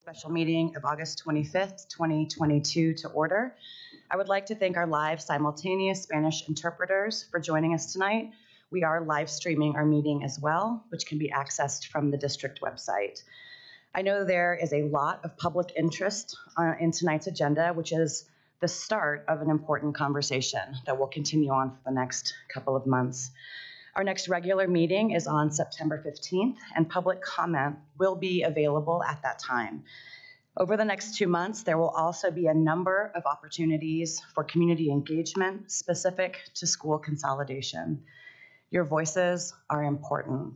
Special meeting of August 25th, 2022 to order. I would like to thank our live simultaneous Spanish interpreters for joining us tonight. We are live streaming our meeting as well, which can be accessed from the district website. I know there is a lot of public interest in tonight's agenda, which is the start of an important conversation that will continue on for the next couple of months. Our next regular meeting is on September 15th, and public comment will be available at that time. Over the next 2 months, there will also be a number of opportunities for community engagement specific to school consolidation. Your voices are important,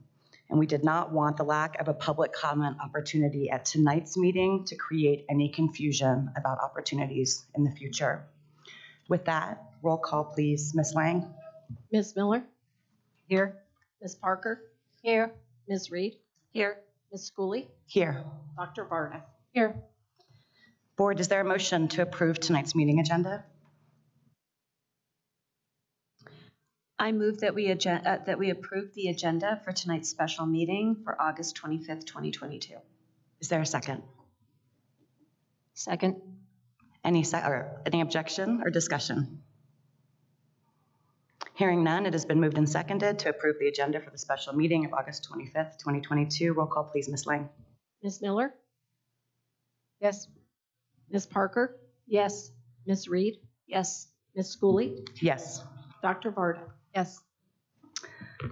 and we did not want the lack of a public comment opportunity at tonight's meeting to create any confusion about opportunities in the future. With that, roll call, please. Ms. Lang? Ms. Miller? Here. Ms. Parker? Here. Ms. Reed? Here. Ms. Schooley? Here. Dr. Varda? Here. Board, is there a motion to approve tonight's meeting agenda? I move that we approve the agenda for tonight's special meeting for August 25th, 2022. Is there a second? Second. Any objection or discussion? Hearing none, it has been moved and seconded to approve the agenda for the special meeting of August 25th, 2022. Roll call, please, Ms. Lang. Ms. Miller? Yes. Ms. Parker? Yes. Ms. Reed? Yes. Ms. Schooley? Yes. Dr. Varda? Yes.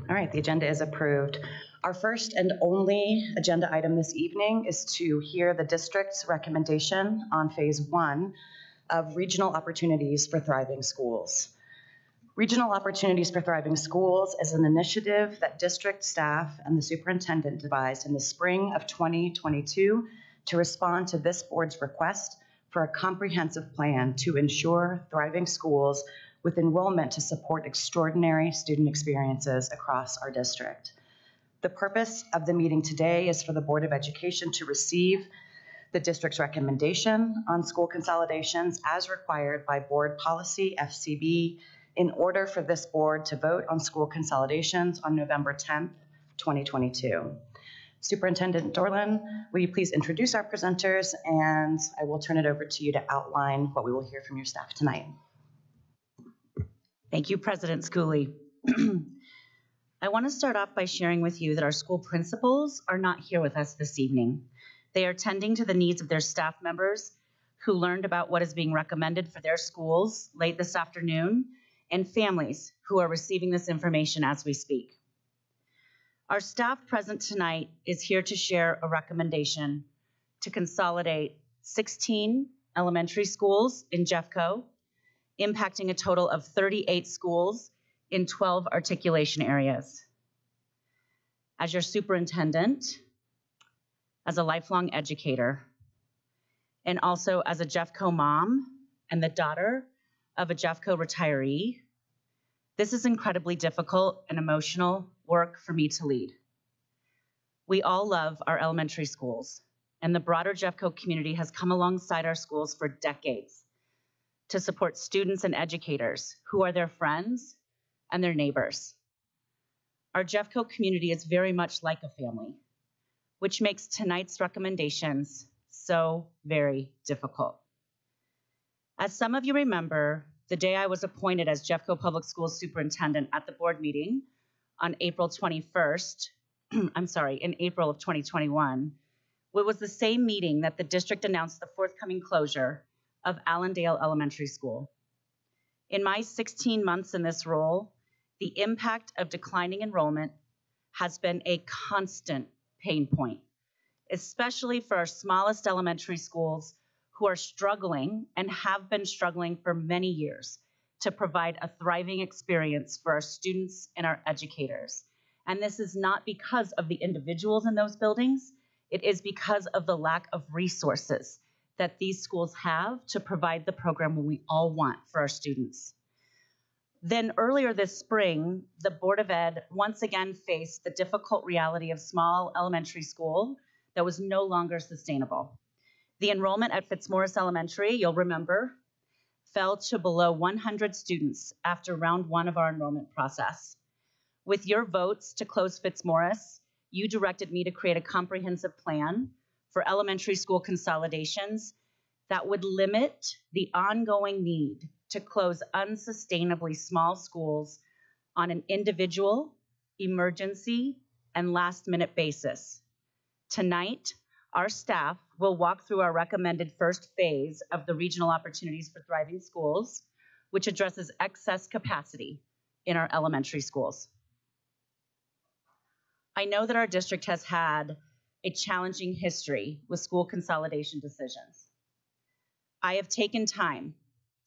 All right, the agenda is approved. Our first and only agenda item this evening is to hear the district's recommendation on phase 1 of Regional Opportunities for Thriving Schools. Regional Opportunities for Thriving Schools is an initiative that district staff and the superintendent devised in the spring of 2022 to respond to this board's request for a comprehensive plan to ensure thriving schools with enrollment to support extraordinary student experiences across our district. The purpose of the meeting today is for the Board of Education to receive the district's recommendation on school consolidations as required by board policy Fcb in order for this board to vote on school consolidations on November 10th, 2022. Superintendent Dorland, will you please introduce our presenters, and I will turn it over to you to outline what we will hear from your staff tonight. Thank you, President Schooley. I want to start off by sharing with you that our school principals are not here with us this evening. They are tending to the needs of their staff members who learned about what is being recommended for their schools late this afternoon, and families who are receiving this information as we speak. Our staff present tonight is here to share a recommendation to consolidate 16 elementary schools in Jeffco, impacting a total of 38 schools in 12 articulation areas. As your superintendent, as a lifelong educator, and also as a Jeffco mom and the daughter of a Jeffco retiree, this is incredibly difficult and emotional work for me to lead. We all love our elementary schools, and the broader Jeffco community has come alongside our schools for decades to support students and educators who are their friends and their neighbors. Our Jeffco community is very much like a family, which makes tonight's recommendations so very difficult. As some of you remember, the day I was appointed as Jeffco Public Schools Superintendent at the board meeting on April 21st, in April of 2021, it was the same meeting that the district announced the forthcoming closure of Allendale Elementary School. In my 16 months in this role, the impact of declining enrollment has been a constant pain point, especially for our smallest elementary schools who are struggling and have been struggling for many years to provide a thriving experience for our students and our educators. And this is not because of the individuals in those buildings, it is because of the lack of resources that these schools have to provide the program we all want for our students. Then earlier this spring, the Board of Ed once again faced the difficult reality of small elementary school that was no longer sustainable. The enrollment at Fitzmaurice Elementary, you'll remember, fell to below 100 students after round 1 of our enrollment process. With your votes to close Fitzmaurice, you directed me to create a comprehensive plan for elementary school consolidations that would limit the ongoing need to close unsustainably small schools on an individual, emergency, and last-minute basis. Tonight, our staff will walk through our recommended first phase of the Regional Opportunities for Thriving Schools, which addresses excess capacity in our elementary schools. I know that our district has had a challenging history with school consolidation decisions. I have taken time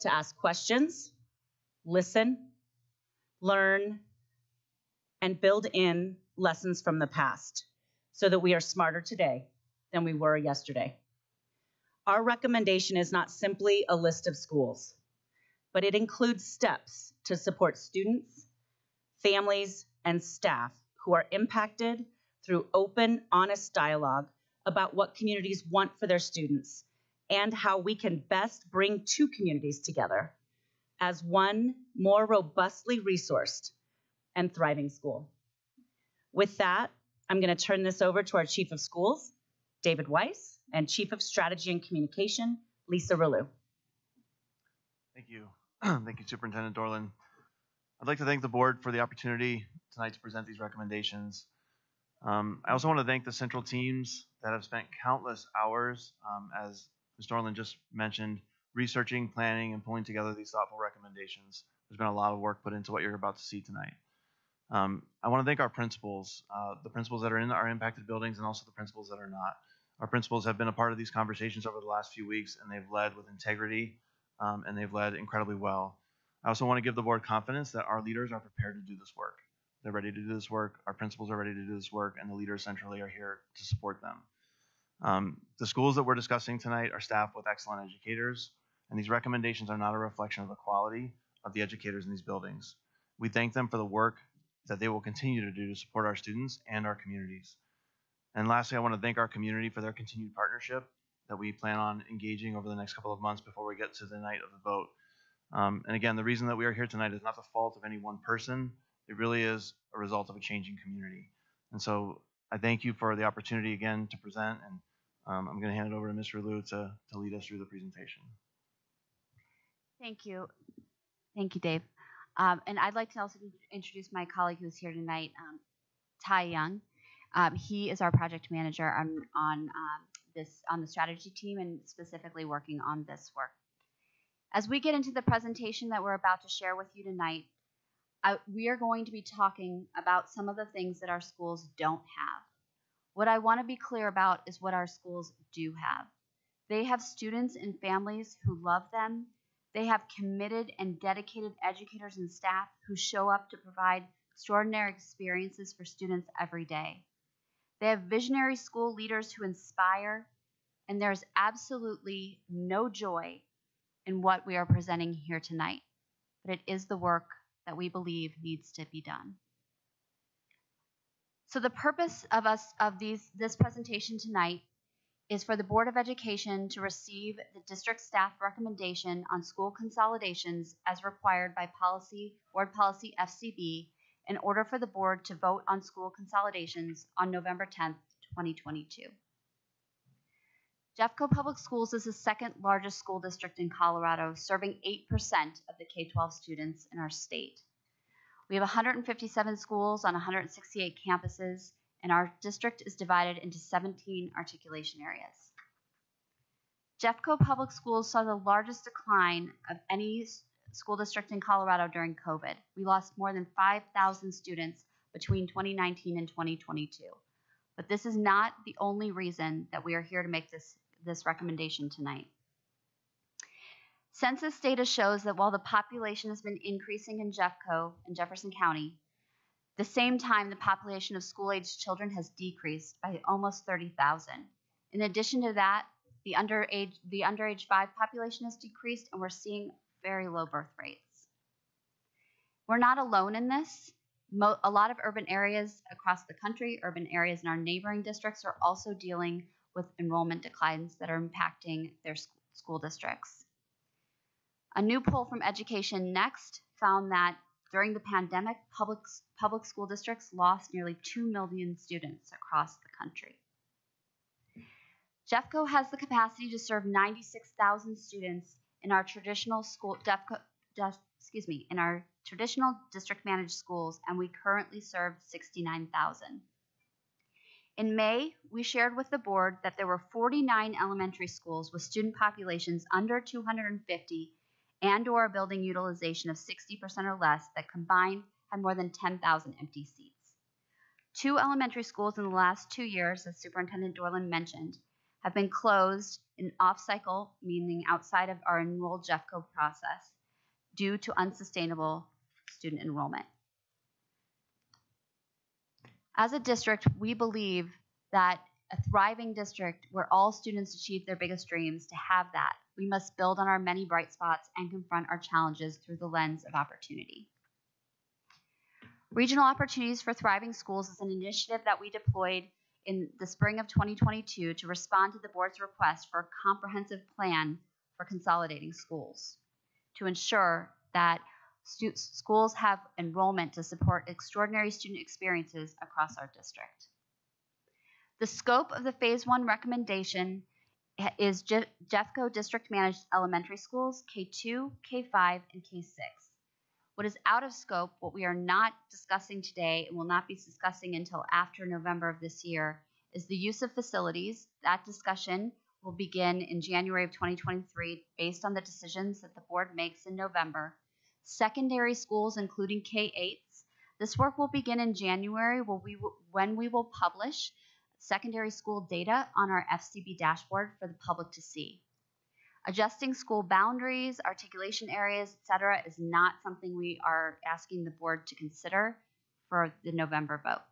to ask questions, listen, learn, and build in lessons from the past so that we are smarter today than we were yesterday. Our recommendation is not simply a list of schools, but it includes steps to support students, families, and staff who are impacted through open, honest dialogue about what communities want for their students and how we can best bring two communities together as one more robustly resourced and thriving school. With that, I'm going to turn this over to our Chief of Schools, David Weiss, and Chief of Strategy and Communication, Lisa Relu. Thank you. Thank you, Superintendent Dorland. I'd like to thank the board for the opportunity tonight to present these recommendations. I also want to thank the central teams that have spent countless hours, as Ms. Dorland just mentioned, researching, planning, and pulling together these thoughtful recommendations. There's been a lot of work put into what you're about to see tonight. I want to thank our principals, the principals that are in our impacted buildings and also the principals that are not. Our principals have been a part of these conversations over the last few weeks, and they've led with integrity, and they've led incredibly well. I also want to give the board confidence that our leaders are prepared to do this work. They're ready to do this work. Our principals are ready to do this work, and the leaders centrally are here to support them. The schools that we're discussing tonight are staffed with excellent educators, and these recommendations are not a reflection of the quality of the educators in these buildings. We thank them for the work that they will continue to do to support our students and our communities. And lastly, I want to thank our community for their continued partnership that we plan on engaging over the next couple of months before we get to the night of the vote. And again, the reason that we are here tonight is not the fault of any one person. It really is a result of a changing community. And so I thank you for the opportunity again to present, and I'm going to hand it over to Ms. Relu to lead us through the presentation. Thank you. Thank you, Dave. And I'd like to also introduce my colleague who's here tonight, Ty Young. He is our project manager on the strategy team and specifically working on this work. As we get into the presentation that we're about to share with you tonight, we are going to be talking about some of the things that our schools don't have. What I want to be clear about is what our schools do have. They have students and families who love them. They have committed and dedicated educators and staff who show up to provide extraordinary experiences for students every day. They have visionary school leaders who inspire, and there's absolutely no joy in what we are presenting here tonight, but it is the work that we believe needs to be done. So the purpose of this presentation tonight is for the Board of Education to receive the district staff recommendation on school consolidations as required by Board Policy Fcb in order for the board to vote on school consolidations on November 10th, 2022. Jeffco Public Schools is the second largest school district in Colorado, serving 8% of the K-12 students in our state. We have 157 schools on 168 campuses, and our district is divided into 17 articulation areas. Jeffco Public Schools saw the largest decline of any school district in Colorado during COVID. We lost more than 5,000 students between 2019 and 2022. But this is not the only reason that we are here to make this recommendation tonight. Census data shows that while the population has been increasing in Jeffco and Jefferson County, at the same time, the population of school-aged children has decreased by almost 30,000. In addition to that, the underage 5 population has decreased, and we're seeing very low birth rates. We're not alone in this. A lot of urban areas across the country, urban areas in our neighboring districts are also dealing with enrollment declines that are impacting their school districts. A new poll from Education Next found that during the pandemic, public school districts lost nearly 2 million students across the country. Jeffco has the capacity to serve 96,000 students in our traditional in our traditional district managed schools, and we currently serve 69,000. In May, we shared with the board that there were 49 elementary schools with student populations under 250 and/or a building utilization of 60% or less that combined had more than 10,000 empty seats. 2 elementary schools in the last 2 years, as Superintendent Dorland mentioned, have been closed in off-cycle, meaning outside of our enrolled Jeffco process, due to unsustainable student enrollment. As a district, we believe that a thriving district where all students achieve their biggest dreams, to have that, we must build on our many bright spots and confront our challenges through the lens of opportunity. Regional Opportunities for Thriving Schools is an initiative that we deployed in the spring of 2022 to respond to the board's request for a comprehensive plan for consolidating schools, to ensure that schools have enrollment to support extraordinary student experiences across our district. The scope of the Phase 1 recommendation is Jeffco District Managed Elementary Schools, K2, K5, and K6. What is out of scope, what we are not discussing today and will not be discussing until after November of this year, is the use of facilities. That discussion will begin in January of 2023 based on the decisions that the board makes in November. Secondary schools, including K8s. This work will begin in January when we will publish secondary school data on our Fcb dashboard for the public to see. Adjusting school boundaries, articulation areas, etc., is not something we are asking the board to consider for the November vote.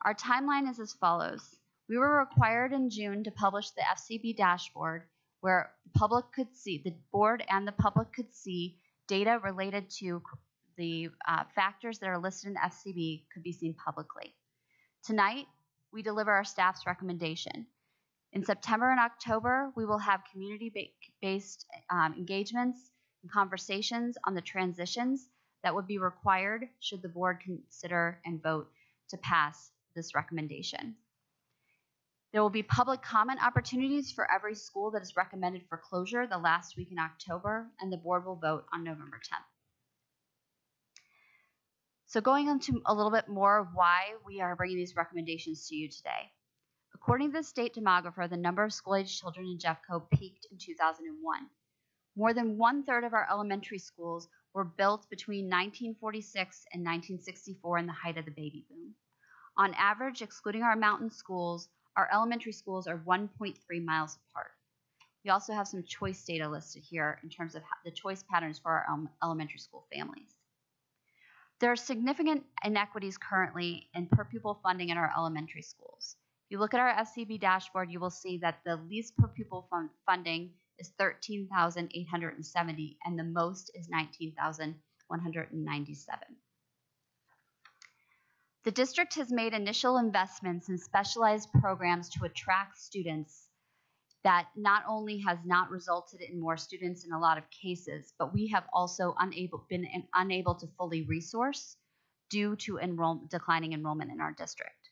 Our timeline is as follows. We were required in June to publish the Fcb dashboard where the public could see, the board and the public could see data related to the factors that are listed in Fcb could be seen publicly. Tonight, we deliver our staff's recommendation. In September and October, we will have community-based engagements and conversations on the transitions that would be required should the board consider and vote to pass this recommendation. There will be public comment opportunities for every school that is recommended for closure the last week in October, and the board will vote on November 10th. So going into a little bit more of why we are bringing these recommendations to you today. According to the state demographer, the number of school-aged children in Jeffco peaked in 2001. More than 1/3 of our elementary schools were built between 1946 and 1964 in the height of the baby boom. On average, excluding our mountain schools, our elementary schools are 1.3 miles apart. We also have some choice data listed here in terms of the choice patterns for our elementary school families. There are significant inequities currently in per pupil funding in our elementary schools. If you look at our Fcb dashboard, you will see that the least per pupil funding is $13,870 and the most is $19,197. The district has made initial investments in specialized programs to attract students that not only has not resulted in more students in a lot of cases, but we have also been unable to fully resource due to declining enrollment in our district.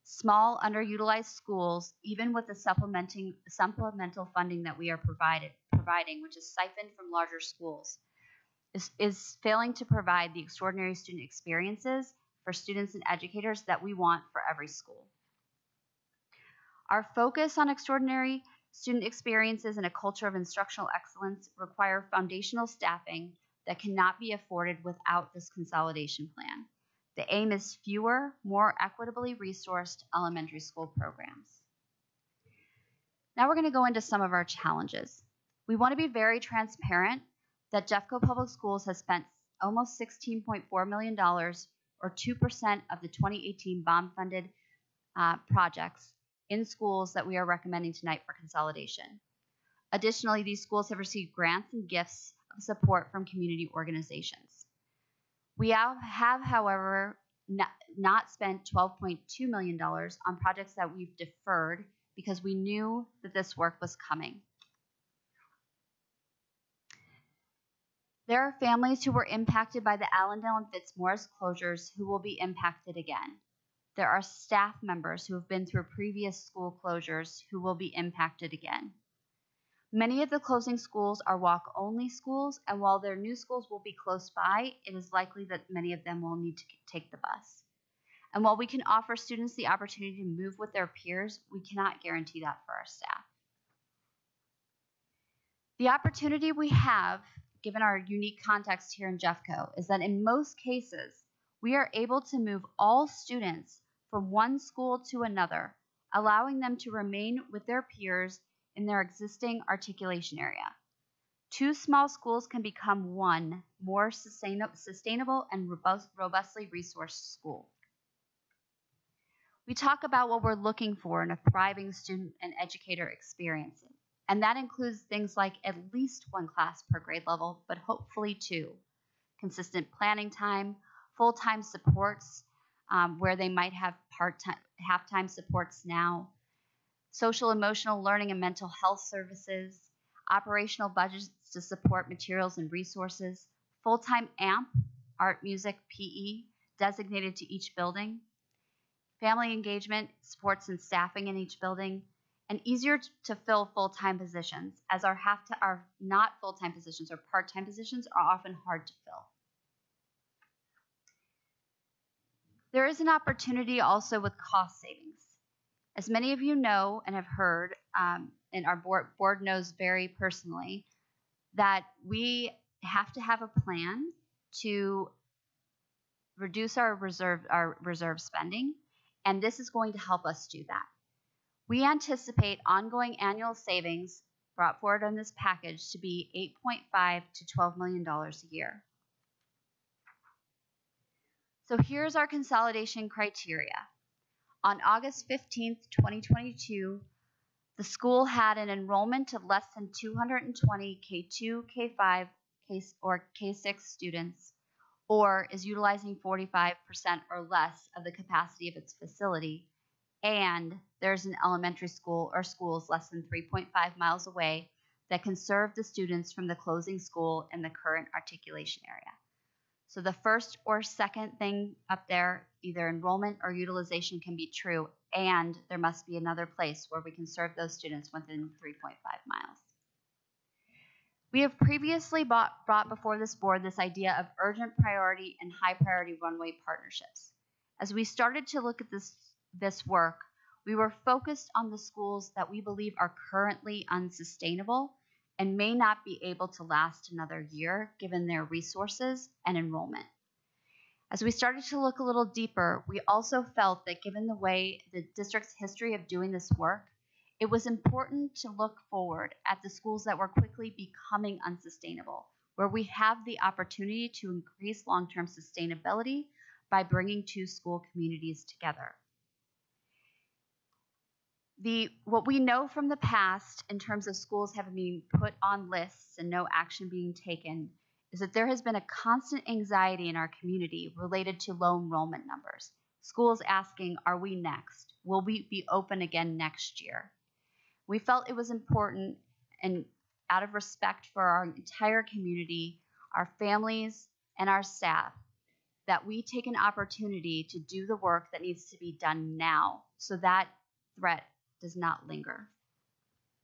Small, underutilized schools, even with the supplemental funding that we are providing, which is siphoned from larger schools, is failing to provide the extraordinary student experiences for students and educators that we want for every school. Our focus on extraordinary student experiences and a culture of instructional excellence require foundational staffing that cannot be afforded without this consolidation plan. The aim is fewer, more equitably resourced elementary school programs. Now we're going to go into some of our challenges. We want to be very transparent that Jeffco Public Schools has spent almost $16.4 million, or 2% of the 2018 bond-funded projects in schools that we are recommending tonight for consolidation. Additionally, these schools have received grants and gifts of support from community organizations. We have, however, not spent $12.2 million on projects that we've deferred because we knew that this work was coming. There are families who were impacted by the Allendale and Fitzmaurice closures who will be impacted again. there are staff members who have been through previous school closures who will be impacted again. Many of the closing schools are walk-only schools, and while their new schools will be close by, it is likely that many of them will need to take the bus. And while we can offer students the opportunity to move with their peers, we cannot guarantee that for our staff. The opportunity we have, given our unique context here in Jeffco, is that in most cases, we are able to move all students from one school to another, allowing them to remain with their peers in their existing articulation area. Two small schools can become one more sustainable and robustly resourced school. We talk about what we're looking for in a thriving student and educator experience, and that includes things like at least one class per grade level, but hopefully two. Consistent planning time, full-time supports where they might have part-time, half-time supports now, social emotional learning and mental health services, operational budgets to support materials and resources, full-time AMP, art, music, PE, designated to each building, family engagement, sports and staffing in each building, and easier to fill full-time positions, as our not full-time positions or part-time positions are often hard to fill. There is an opportunity also with cost savings. As many of you know and have heard, and our board knows very personally, that we have to have a plan to reduce our reserve spending, and this is going to help us do that. We anticipate ongoing annual savings brought forward on this package to be $8.5 to $12 million a year. So here's our consolidation criteria. On August 15th, 2022, the school had an enrollment of less than 220 K2, K5, or K6 students, or is utilizing 45% or less of the capacity of its facility, and there's an elementary school or schools less than 3.5 miles away that can serve the students from the closing school in the current articulation area. So the first or second thing up there, either enrollment or utilization, can be true, and there must be another place where we can serve those students within 3.5 miles. We have previously brought before this board this idea of urgent priority and high priority runway partnerships. As we started to look at this work, we were focused on the schools that we believe are currently unsustainable and may not be able to last another year given their resources and enrollment. As we started to look a little deeper, we also felt that given the way the district's history of doing this work, it was important to look forward at the schools that were quickly becoming unsustainable, where we have the opportunity to increase long-term sustainability by bringing two school communities together. What we know from the past in terms of schools having been put on lists and no action being taken is that there has been a constant anxiety in our community related to low enrollment numbers. Schools asking, are we next? Will we be open again next year? We felt it was important, and out of respect for our entire community, our families, and our staff, that we take an opportunity to do the work that needs to be done now so that threat does not linger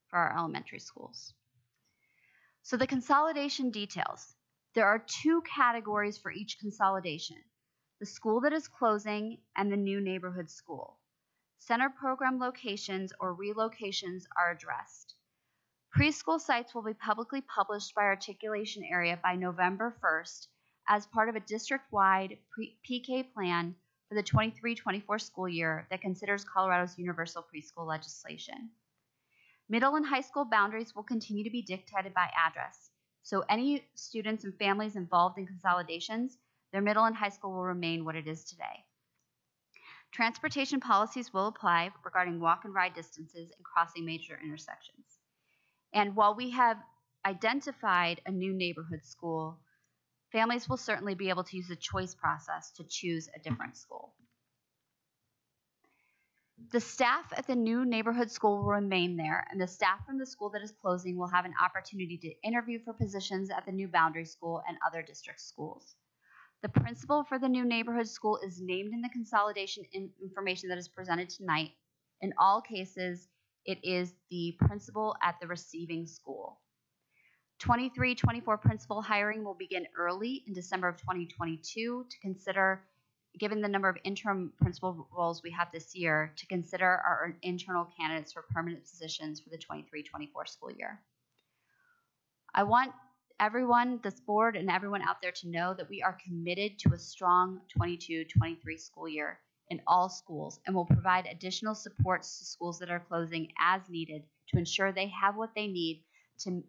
for our elementary schools. So the consolidation details. There are two categories for each consolidation: the school that is closing and the new neighborhood school. Center program locations or relocations are addressed. Preschool sites will be publicly published by articulation area by November 1st as part of a district-wide PK plan for the 23-24 school year that considers Colorado's universal preschool legislation. Middle and high school boundaries will continue to be dictated by address. So any students and families involved in consolidations, their middle and high school will remain what it is today. Transportation policies will apply regarding walk and ride distances and crossing major intersections. And while we have identified a new neighborhood school, families will certainly be able to use the choice process to choose a different school. The staff at the new neighborhood school will remain there, and the staff from the school that is closing will have an opportunity to interview for positions at the new boundary school and other district schools. The principal for the new neighborhood school is named in the consolidation information that is presented tonight. In all cases, it is the principal at the receiving school. 23-24 principal hiring will begin early in December of 2022 to consider, given the number of interim principal roles we have this year, to consider our internal candidates for permanent positions for the 23-24 school year. I want everyone, this board, and everyone out there to know that we are committed to a strong 22-23 school year in all schools and will provide additional supports to schools that are closing as needed to ensure they have what they need to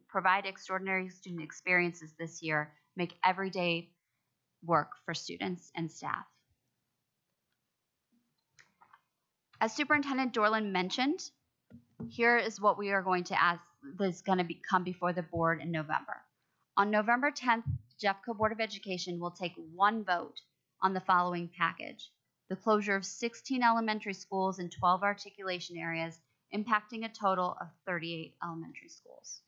provide extraordinary student experiences this year, make everyday work for students and staff. As Superintendent Dorland mentioned, here is what we are going to ask that's going to come before the board in November. On November 10th, Jeffco Board of Education will take one vote on the following package: the closure of 16 elementary schools and 12 articulation areas, impacting a total of 38 elementary schools.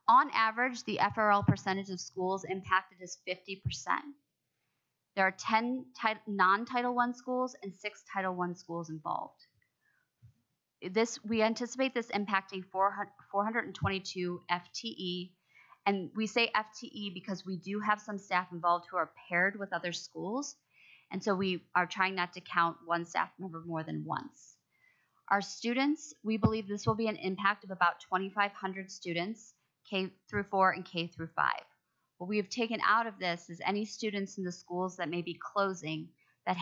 On average, the FRL percentage of schools impacted is 50%. There are 10 non-Title I schools and 6 Title I schools involved. We anticipate this impacting 422 FTE, and we say FTE because we do have some staff involved who are paired with other schools, and so we are trying not to count one staff member more than once. Our students, we believe this will be an impact of about 2,500 students, K through 4 and K through 5. What we have taken out of this is any students in the schools that may be closing that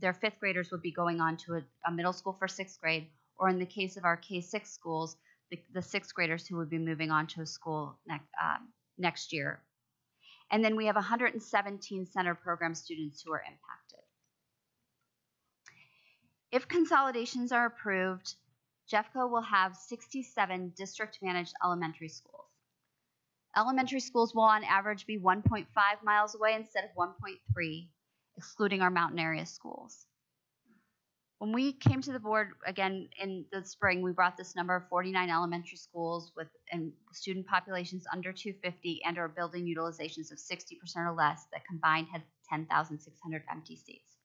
their 5th graders would be going on to a middle school for 6th grade, or in the case of our K-6 schools, the 6th graders who would be moving on to a school next year. And then we have 117 center program students who are impacted. If consolidations are approved, Jeffco will have 67 district-managed elementary schools. Elementary schools will on average be 1.5 miles away instead of 1.3, excluding our mountain area schools. When we came to the board again in the spring, we brought this number of 49 elementary schools with student populations under 250 and or building utilizations of 60% or less that combined had 10,600 empty seats.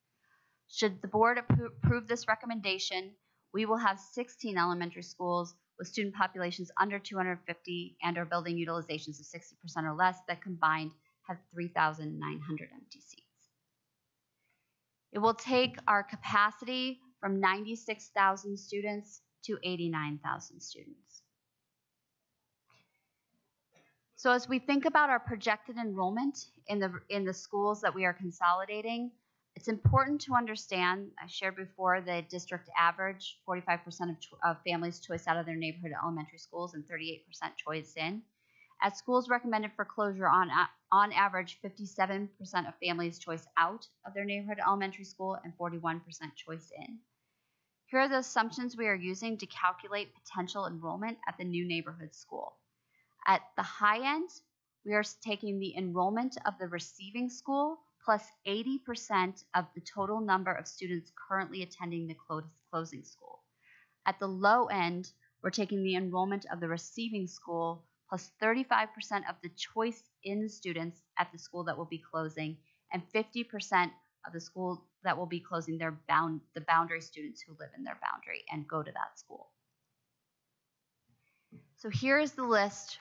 Should the board approve this recommendation, we will have 16 elementary schools with student populations under 250 and or building utilizations of 60% or less that combined have 3,900 empty seats. It will take our capacity from 96,000 students to 89,000 students. So as we think about our projected enrollment in the schools that we are consolidating, it's important to understand, I shared before, the district average, 45% of families choice out of their neighborhood elementary schools and 38% choice in. At schools recommended for closure, on average, 57% of families choice out of their neighborhood elementary school and 41% choice in. Here are the assumptions we are using to calculate potential enrollment at the new neighborhood school. At the high end, we are taking the enrollment of the receiving school plus 80% of the total number of students currently attending the closing school. At the low end, we're taking the enrollment of the receiving school plus 35% of the choice in students at the school that will be closing, and 50% of the school that will be closing the boundary students who live in their boundary and go to that school. So here's the list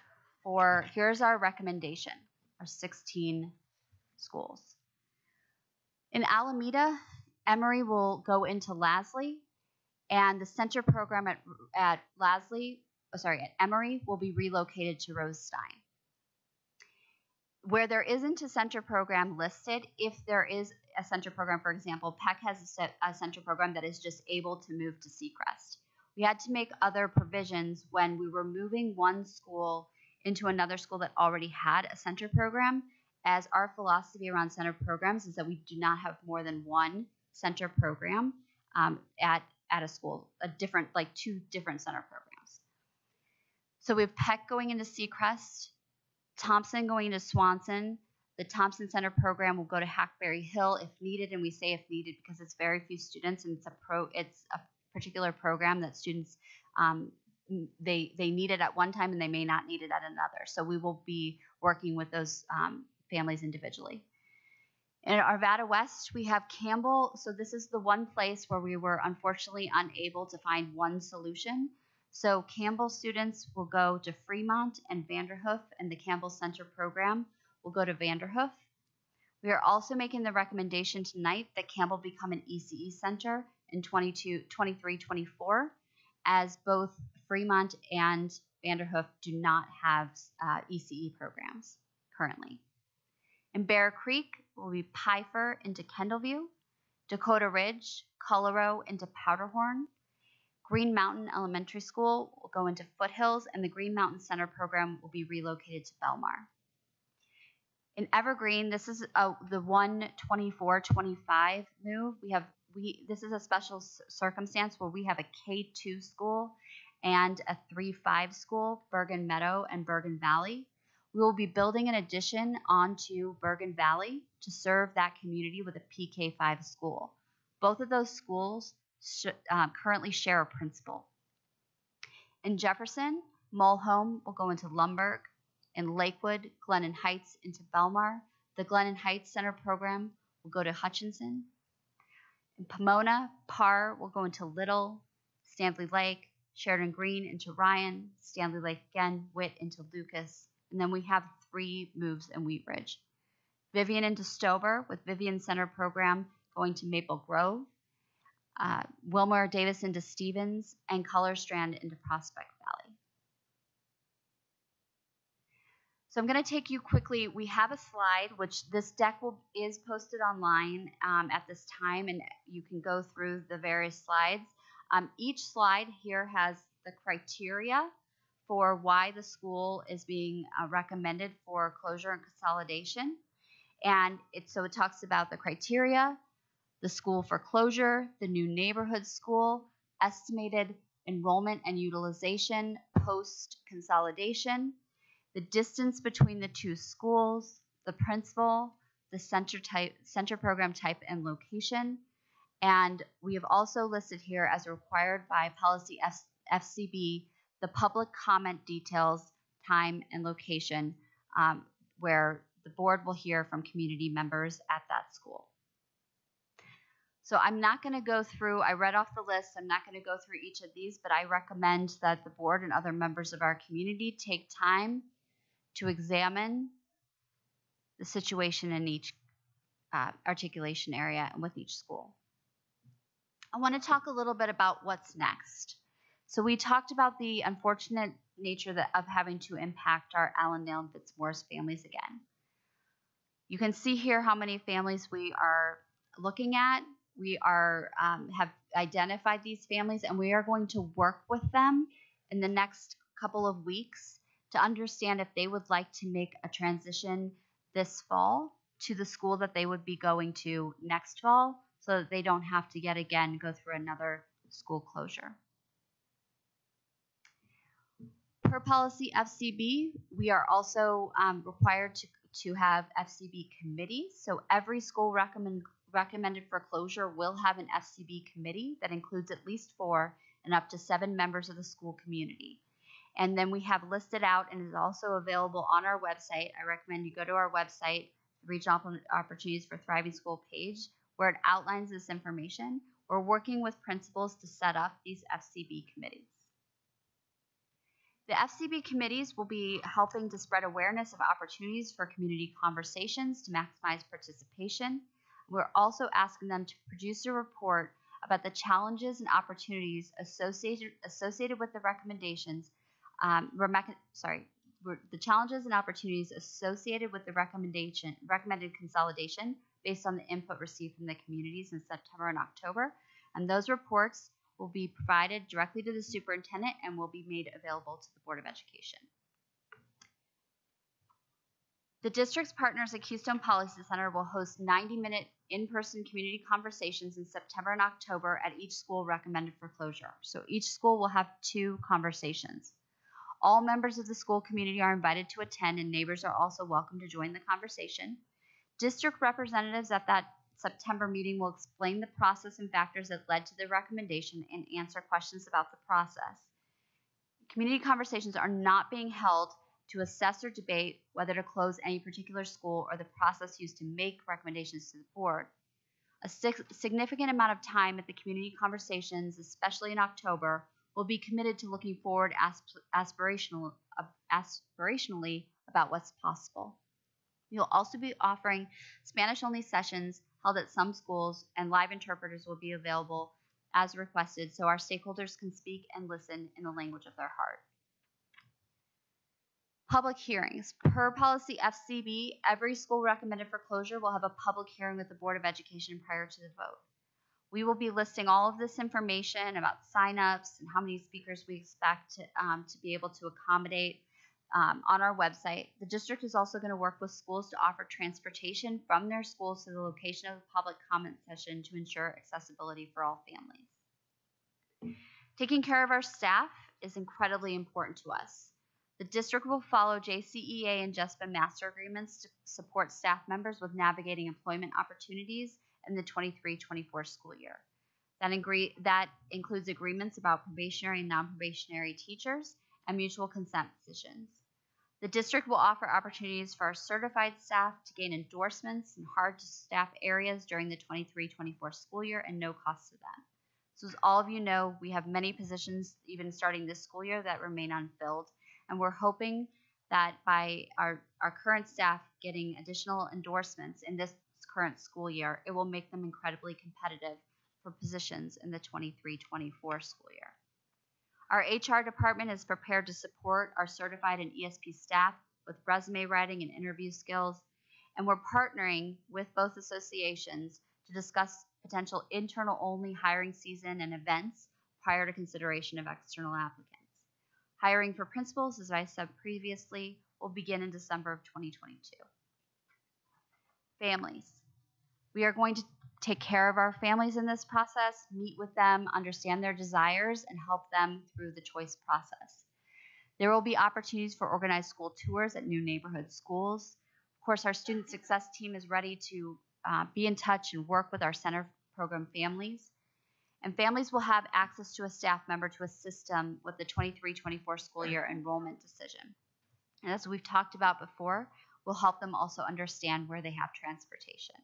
here's our recommendation, our 16 schools. In Alameda, Emory will go into Lasley, and the center program at Emory will be relocated to Rose Stein. Where there isn't a center program listed, if there is a center program, for example, Peck has a center program that is just able to move to Seacrest. We had to make other provisions when we were moving one school into another school that already had a center program, as our philosophy around center programs is that we do not have more than one center program at a school, two different center programs. So we have Peck going into Seacrest, Thompson going into Swanson. The Thompson Center program will go to Hackberry Hill if needed, and we say if needed because it's very few students, and it's a particular program that students they need it at one time and they may not need it at another. So we will be working with those families individually. In Arvada West, we have Campbell. So this is the one place where we were unfortunately unable to find one solution. So Campbell students will go to Fremont and Vanderhoof, and the Campbell Center program will go to Vanderhoof. We are also making the recommendation tonight that Campbell become an ECE center in 23-24, as both Fremont and Vanderhoof do not have ECE programs currently. In Bear Creek will be Pfeiffer into Kendallview, Dakota Ridge, Colorado into Powderhorn, Green Mountain Elementary School will go into Foothills, and the Green Mountain Center program will be relocated to Belmar. In Evergreen, this is the 1-24-25 move. This is a special circumstance where we have a K2 school and a 3-5 school, Bergen Meadow and Bergen Valley. We will be building an addition onto Bergen Valley to serve that community with a PK5 school. Both of those schools currently share a principal. In Jefferson, Mulholm will go into Lumberg. In Lakewood, Glennon Heights into Belmar. The Glennon Heights Center program will go to Hutchinson. In Pomona, Parr will go into Little, Stanley Lake, Sheridan Green into Ryan, Stanley Lake again, Witt into Lucas, and then we have 3 moves in Wheat Ridge. Vivian into Stover with Vivian Center program going to Maple Grove, Wilmer Davis into Stevens, and Color Strand into Prospect Valley. So I'm going to take you quickly. We have a slide, which this deck is posted online at this time, and you can go through the various slides. Each slide here has the criteria for why the school is being recommended for closure and consolidation. And so it talks about the criteria, the school for closure, the new neighborhood school, estimated enrollment and utilization post-consolidation, the distance between the 2 schools, the principal, the center program type and location. And we have also listed here as required by policy FCB, the public comment details, time and location, where the board will hear from community members at that school. So I'm not going to go through, I read off the list, I'm not going to go through each of these, but I recommend that the board and other members of our community take time to examine the situation in each articulation area and with each school. I want to talk a little bit about what's next. So we talked about the unfortunate nature of having to impact our Allendale and Fitzmaurice families again. You can see here how many families we are looking at. We have identified these families, and we are going to work with them in the next couple of weeks to understand if they would like to make a transition this fall to the school that they would be going to next fall, so that they don't have to yet again go through another school closure. Per policy FCB, we are also required to have FCB committees. So every school recommended for closure will have an FCB committee that includes at least 4 and up to 7 members of the school community. And then we have listed out, and is also available on our website. I recommend you go to our website, the Regional Opportunities for Thriving School page, where it outlines this information. We're working with principals to set up these FCB committees. The FCB committees will be helping to spread awareness of opportunities for community conversations to maximize participation. We're also asking them to produce a report about the challenges and opportunities associated with the recommendations. The challenges and opportunities associated with the recommended consolidation based on the input received from the communities in September and October. And those reports will be provided directly to the superintendent and will be made available to the Board of Education. The district's partners at Keystone Policy Center will host 90-minute in-person community conversations in September and October at each school recommended for closure. So each school will have 2 conversations. All members of the school community are invited to attend, and neighbors are also welcome to join the conversation. District representatives at that September meeting will explain the process and factors that led to the recommendation and answer questions about the process. Community conversations are not being held to assess or debate whether to close any particular school or the process used to make recommendations to the board. A significant amount of time at the community conversations, especially in October, will be committed to looking forward aspirationally about what's possible. We will also be offering Spanish-only sessions held at some schools, and live interpreters will be available as requested so our stakeholders can speak and listen in the language of their heart. Public hearings. Per policy FCB, every school recommended for closure will have a public hearing with the Board of Education prior to the vote. We will be listing all of this information about signups and how many speakers we expect to be able to accommodate on our website. The district is also going to work with schools to offer transportation from their schools to the location of the public comment session to ensure accessibility for all families. Taking care of our staff is incredibly important to us. The district will follow JCEA and JESPA master agreements to support staff members with navigating employment opportunities in the 23-24 school year. That includes agreements about probationary and non-probationary teachers and mutual consent positions. The district will offer opportunities for our certified staff to gain endorsements in hard-to-staff areas during the 23-24 school year and no cost to them. So as all of you know, we have many positions even starting this school year that remain unfilled, and we're hoping that by our current staff getting additional endorsements in this current school year, it will make them incredibly competitive for positions in the 23-24 school year. Our HR department is prepared to support our certified and ESP staff with resume writing and interview skills, and we're partnering with both associations to discuss potential internal-only hiring season and events prior to consideration of external applicants. Hiring for principals, as I said previously, will begin in December of 2022. Families. We are going to take care of our families in this process, meet with them, understand their desires, and help them through the choice process. There will be opportunities for organized school tours at new neighborhood schools. Of course, our student success team is ready to be in touch and work with our center program families. And families will have access to a staff member to assist them with the 23-24 school year enrollment decision. And as we've talked about before, we'll help them also understand where they have transportation.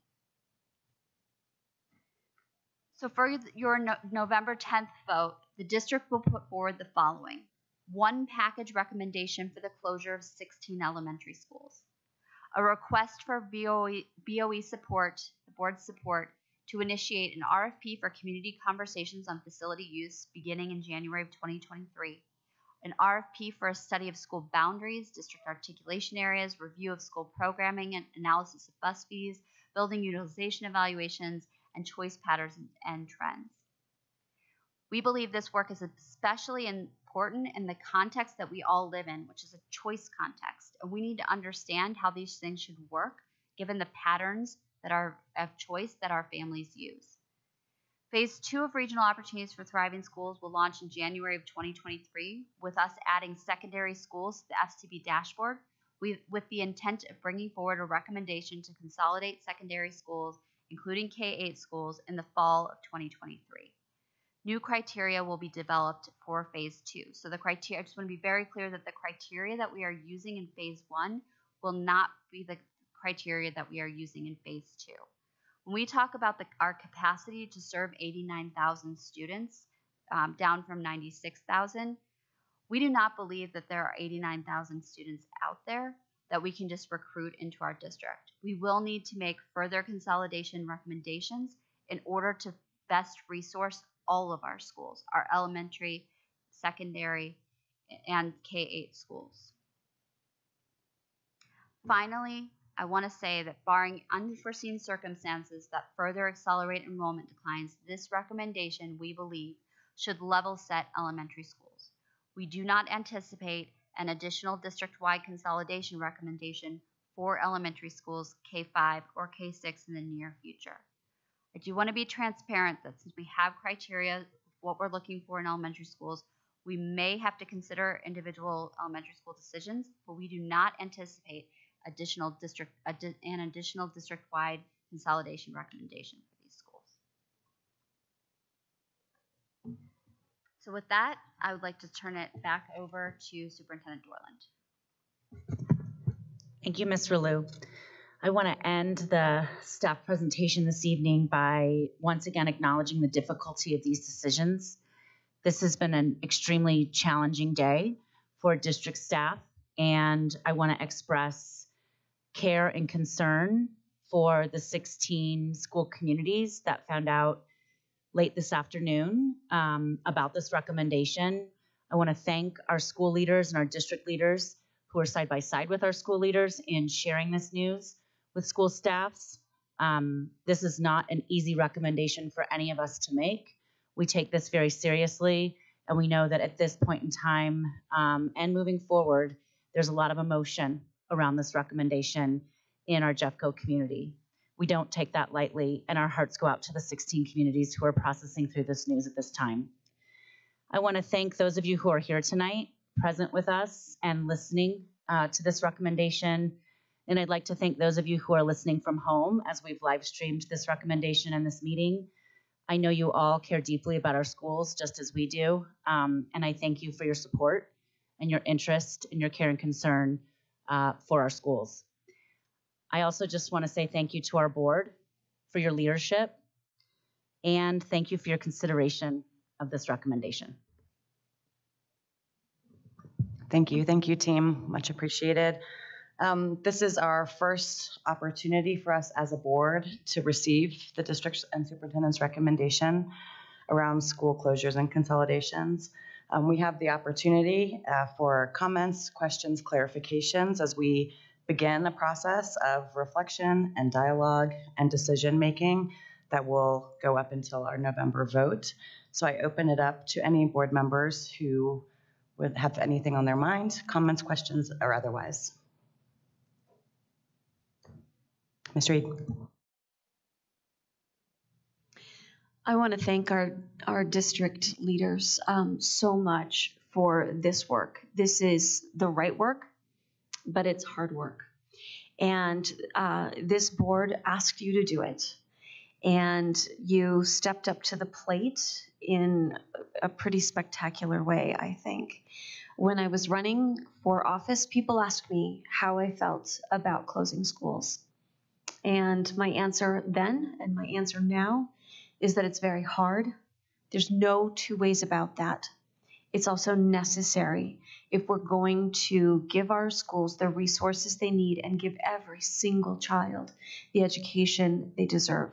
So for your November 10th vote, the district will put forward the following. One package recommendation for the closure of 16 elementary schools. A request for BOE support, the board's support, to initiate an RFP for community conversations on facility use beginning in January of 2023. An RFP for a study of school boundaries, district articulation areas, review of school programming and analysis of bus fees, building utilization evaluations, and choice patterns and trends. We believe this work is especially important in the context that we all live in, which is a choice context. And we need to understand how these things should work given the patterns that are of choice that our families use. Phase 2 of Regional Opportunities for Thriving Schools will launch in January of 2023, with us adding secondary schools to the FCB dashboard with the intent of bringing forward a recommendation to consolidate secondary schools, including K-8 schools, in the fall of 2023. New criteria will be developed for Phase 2. So the criteria, I just want to be very clear that the criteria that we are using in Phase 1 will not be the criteria that we are using in Phase 2. When we talk about our capacity to serve 89,000 students, down from 96,000, we do not believe that there are 89,000 students out there that we can just recruit into our district. We will need to make further consolidation recommendations in order to best resource all of our schools, our elementary, secondary, and K-8 schools. Finally, I want to say that barring unforeseen circumstances that further accelerate enrollment declines, this recommendation, we believe, should level set elementary schools. We do not anticipate an additional district-wide consolidation recommendation for elementary schools K-5 or K-6 in the near future. I do want to be transparent that since we have criteria of what we're looking for in elementary schools, we may have to consider individual elementary school decisions, but we do not anticipate an additional district-wide consolidation recommendation for these schools. So with that, I would like to turn it back over to Superintendent Dorland. Thank you, Ms. Relu. I want to end the staff presentation this evening by once again acknowledging the difficulty of these decisions. This has been an extremely challenging day for district staff, and I want to express care and concern for the 16 school communities that found out late this afternoon about this recommendation. I want to thank our school leaders and our district leaders who are side by side with our school leaders in sharing this news with school staffs. This is not an easy recommendation for any of us to make. We take this very seriously, and we know that at this point in time and moving forward, there's a lot of emotion around this recommendation in our Jeffco community. We don't take that lightly, and our hearts go out to the 16 communities who are processing through this news at this time. I want to thank those of you who are here tonight, present with us and listening to this recommendation. And I'd like to thank those of you who are listening from home as we've live streamed this recommendation and this meeting. I know you all care deeply about our schools just as we do. And I thank you for your support and your interest and your care and concern for our schools. I also just want to say thank you to our board for your leadership, and thank you for your consideration of this recommendation. Thank you, team. Much appreciated. This is our first opportunity for us as a board to receive the district and superintendent's recommendation around school closures and consolidations. We have the opportunity for comments, questions, clarifications as we begin a process of reflection and dialogue and decision making that will go up until our November vote. So I open it up to any board members who would have anything on their mind, comments, questions, or otherwise. Ms. Reed. I want to thank our district leaders so much for this work. This is the right work, but it's hard work. And this board asked you to do it. And you stepped up to the plate in a pretty spectacular way, I think. When I was running for office, people asked me how I felt about closing schools. And my answer then and my answer now is that it's very hard. There's no two ways about that. It's also necessary if we're going to give our schools the resources they need and give every single child the education they deserve.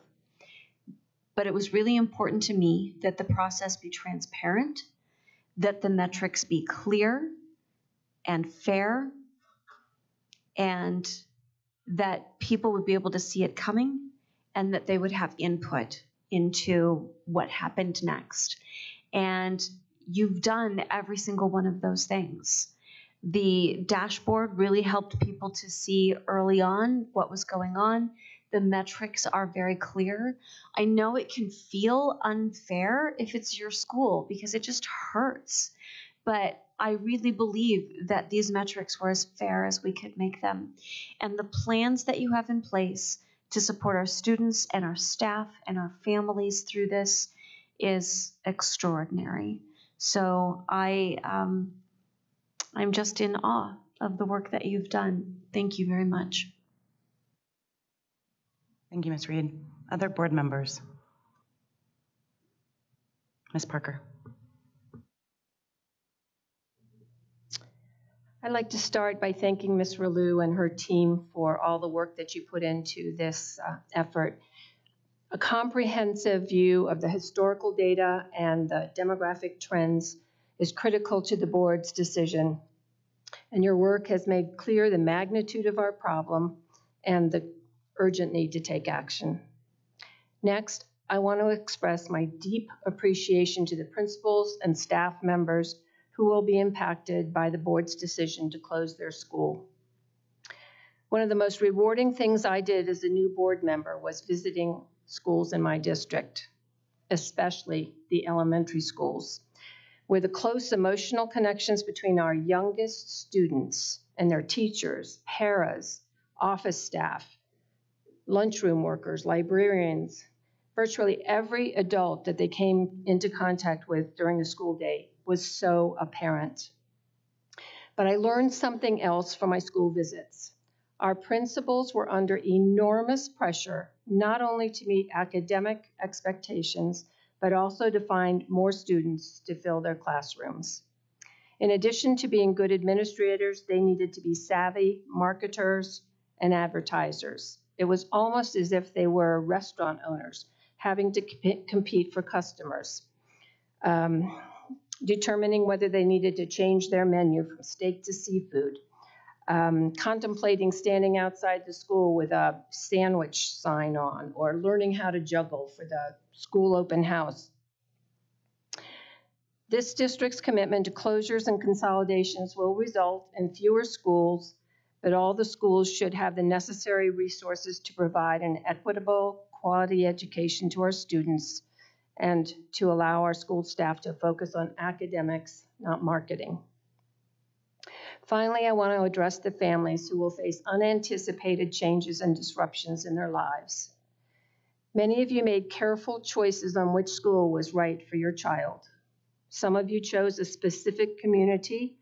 But it was really important to me that the process be transparent, that the metrics be clear and fair, and that people would be able to see it coming and that they would have input into what happened next. And you've done every single one of those things. The dashboard really helped people to see early on what was going on. The metrics are very clear. I know it can feel unfair if it's your school because it just hurts. But I really believe that these metrics were as fair as we could make them. And the plans that you have in place to support our students and our staff and our families through this is extraordinary. So I'm just in awe of the work that you've done. Thank you very much. Thank you, Ms. Reed. Other board members? Ms. Parker. I'd like to start by thanking Ms. Relu and her team for all the work that you put into this effort. A comprehensive view of the historical data and the demographic trends is critical to the board's decision, and your work has made clear the magnitude of our problem and the urgent need to take action. Next, I want to express my deep appreciation to the principals and staff members who will be impacted by the board's decision to close their school. One of the most rewarding things I did as a new board member was visiting schools in my district, especially the elementary schools, where the close emotional connections between our youngest students and their teachers, paras, office staff, lunchroom workers, librarians, virtually every adult that they came into contact with during the school day was so apparent. But I learned something else from my school visits. Our principals were under enormous pressure, not only to meet academic expectations, but also to find more students to fill their classrooms. In addition to being good administrators, they needed to be savvy marketers and advertisers. It was almost as if they were restaurant owners, having to compete for customers, determining whether they needed to change their menu from steak to seafood, contemplating standing outside the school with a sandwich sign on, or learning how to juggle for the school open house. This district's commitment to closures and consolidations will result in fewer schools, but all the schools should have the necessary resources to provide an equitable, quality education to our students and to allow our school staff to focus on academics, not marketing. Finally, I want to address the families who will face unanticipated changes and disruptions in their lives. Many of you made careful choices on which school was right for your child. Some of you chose a specific community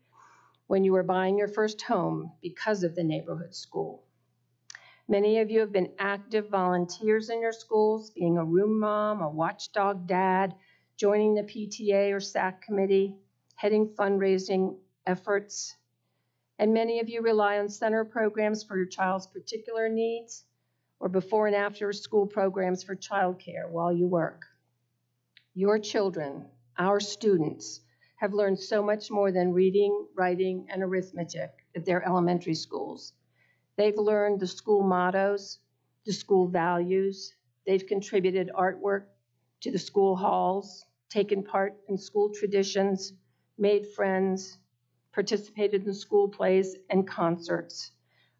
when you were buying your first home because of the neighborhood school. Many of you have been active volunteers in your schools, being a room mom, a watchdog dad, joining the PTA or SAC committee, heading fundraising efforts. And many of you rely on center programs for your child's particular needs or before and after school programs for childcare while you work. Your children, our students, have learned so much more than reading, writing, and arithmetic at their elementary schools. They've learned the school mottos, the school values. They've contributed artwork to the school halls, taken part in school traditions, made friends, participated in school plays and concerts.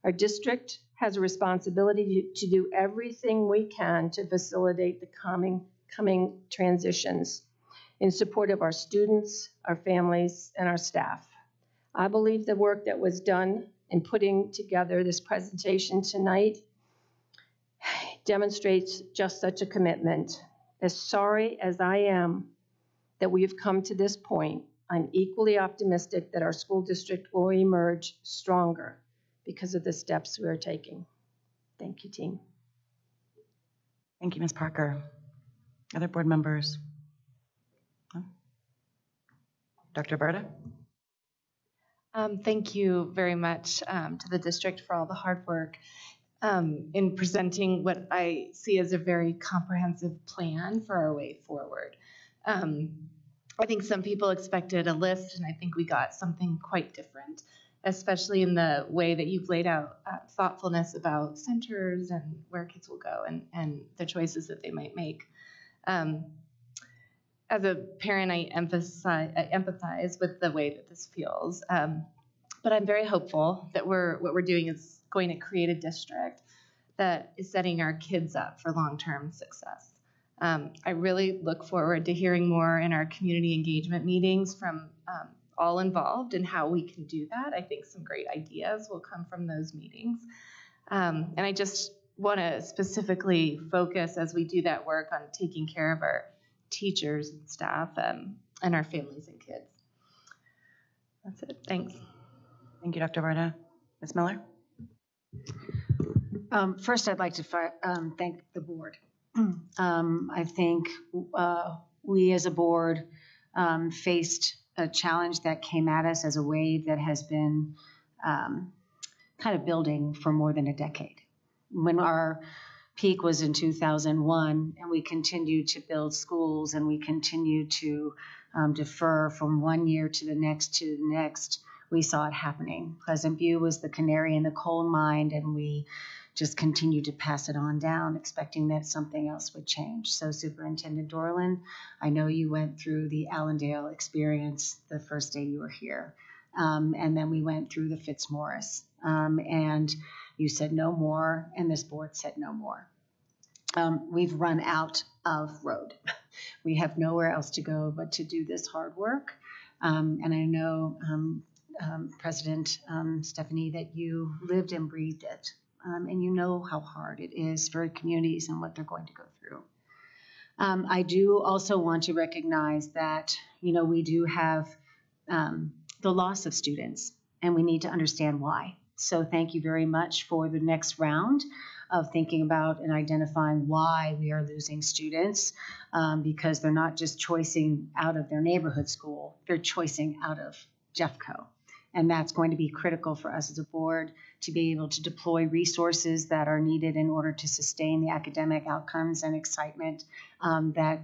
Our district has a responsibility to do everything we can to facilitate the coming transitions in support of our students, our families, and our staff. I believe the work that was done in putting together this presentation tonight demonstrates just such a commitment. As sorry as I am that we have come to this point, I'm equally optimistic that our school district will emerge stronger because of the steps we are taking. Thank you, team. Thank you, Ms. Parker. Other board members? No? Dr. Berta? Thank you very much to the district for all the hard work in presenting what I see as a very comprehensive plan for our way forward. I think some people expected a list, and I think we got something quite different, especially in the way that you've laid out thoughtfulness about centers and where kids will go and the choices that they might make. As a parent, I empathize with the way that this feels, but I'm very hopeful that what we're doing is going to create a district that is setting our kids up for long-term success. I really look forward to hearing more in our community engagement meetings from all involved and how we can do that. I think some great ideas will come from those meetings. And I just want to specifically focus as we do that work on taking care of our teachers and staff and our families and kids. That's it. Thanks. Thank you, Dr. Berta. Ms. Miller? First, I'd like to thank the board. I think we as a board faced a challenge that came at us as a wave that has been kind of building for more than a decade. When our peak was in 2001, and we continued to build schools, and we continued to defer from one year to the next, we saw it happening. Pleasant View was the canary in the coal mine, and we just continued to pass it on down, expecting that something else would change. So Superintendent Dorland, I know you went through the Allendale experience the first day you were here. And then we went through the Fitzmaurice. And you said no more, and this board said no more. We've run out of road. We have nowhere else to go but to do this hard work. And I know, President Stephanie, that you lived and breathed it. And you know how hard it is for communities and what they're going to go through. I do also want to recognize that, we do have the loss of students and we need to understand why. So thank you very much for the next round of thinking about and identifying why we are losing students, because they're not just choicing out of their neighborhood school, they're choicing out of Jeffco. And that's going to be critical for us as a board to be able to deploy resources that are needed in order to sustain the academic outcomes and excitement that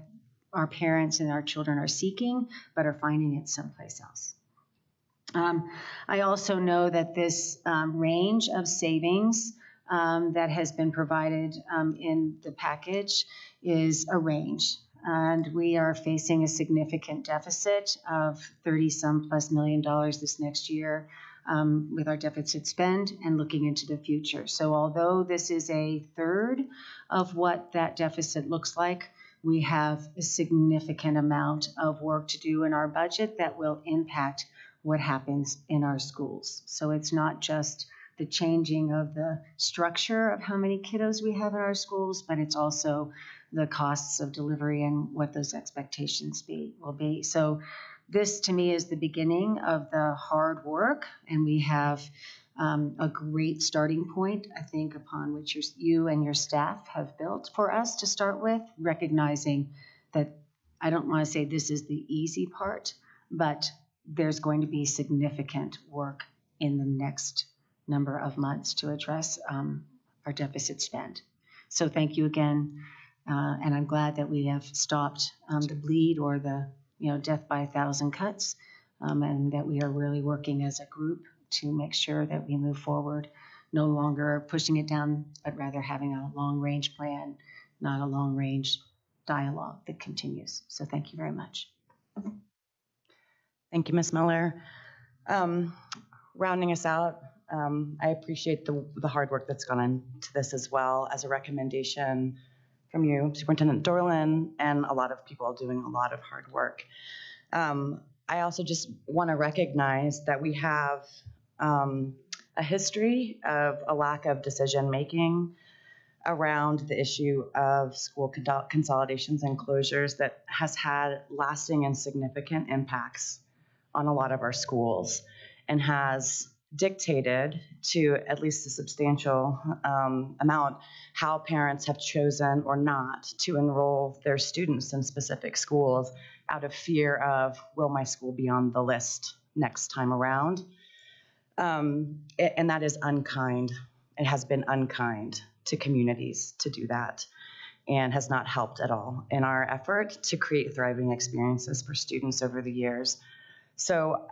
our parents and our children are seeking, but are finding it someplace else. I also know that this range of savings that has been provided in the package is a range. And we are facing a significant deficit of 30-some plus million dollars this next year with our deficit spend and looking into the future. So although this is a third of what that deficit looks like, we have a significant amount of work to do in our budget that will impact what happens in our schools. So it's not just the changing of the structure of how many kiddos we have in our schools, but it's also the costs of delivery and what those expectations will be. So this to me is the beginning of the hard work, and we have a great starting point, I think, upon which you and your staff have built for us to start with, recognizing that I don't want to say this is the easy part, but there's going to be significant work in the next number of months to address our deficit spend. So thank you again, and I'm glad that we have stopped the bleed or the death by 1,000 cuts, and that we are really working as a group to make sure that we move forward, no longer pushing it down, but rather having a long-range plan, not a long-range dialogue that continues. So thank you very much. Thank you, Ms. Miller. Rounding us out, I appreciate the hard work that's gone into this as well as a recommendation from you, Superintendent Dorland, and a lot of people doing a lot of hard work. I also just want to recognize that we have a history of a lack of decision-making around the issue of school consolidations and closures that has had lasting and significant impacts on a lot of our schools and has dictated to at least a substantial amount how parents have chosen or not to enroll their students in specific schools out of fear of, will my school be on the list next time around? And that is unkind. It has been unkind to communities to do that and has not helped at all in our effort to create thriving experiences for students over the years. So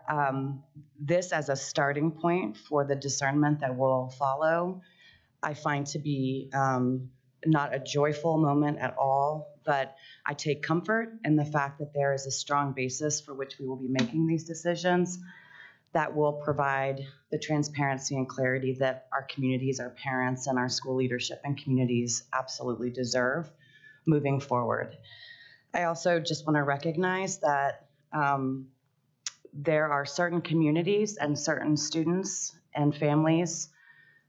this as a starting point for the discernment that will follow, I find to be not a joyful moment at all, but I take comfort in the fact that there is a strong basis for which we will be making these decisions that will provide the transparency and clarity that our communities, our parents, and our school leadership and communities absolutely deserve moving forward. I also just want to recognize that there are certain communities and certain students and families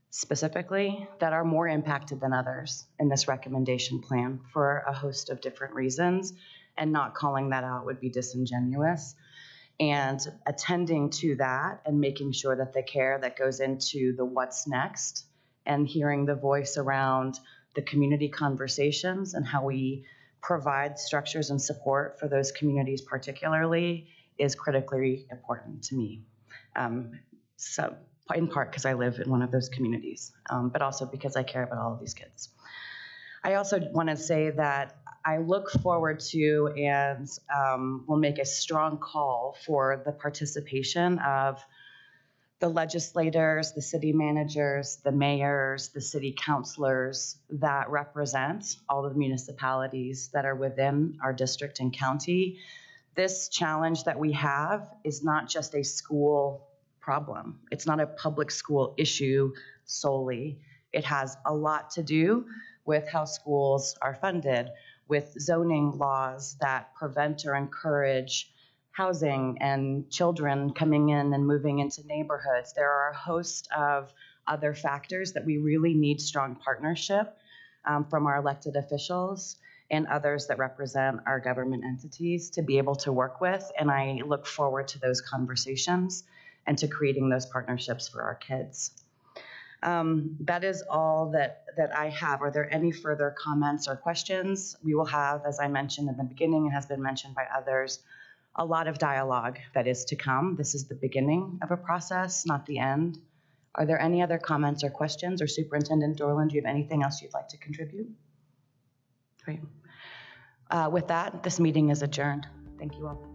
specifically that are more impacted than others in this recommendation plan for a host of different reasons, and not calling that out would be disingenuous. And attending to that and making sure that the care that goes into the what's next and hearing the voice around the community conversations and how we provide structures and support for those communities particularly is critically important to me. So in part because I live in one of those communities, but also because I care about all of these kids. I also want to say that I look forward to and will make a strong call for the participation of the legislators, the city managers, the mayors, the city councilors that represent all the municipalities that are within our district and county. This challenge that we have is not just a school problem. It's not a public school issue solely. It has a lot to do with how schools are funded, with zoning laws that prevent or encourage housing and children coming in and moving into neighborhoods. There are a host of other factors that we really need strong partnership from our elected officials and others that represent our government entities to be able to work with. And I look forward to those conversations and to creating those partnerships for our kids. That is all that I have. Are there any further comments or questions? We will have, as I mentioned in the beginning and has been mentioned by others, a lot of dialogue that is to come. This is the beginning of a process, not the end. Are there any other comments or questions? Or Superintendent Dorland, do you have anything else you'd like to contribute? Great. With that, this meeting is adjourned. Thank you all.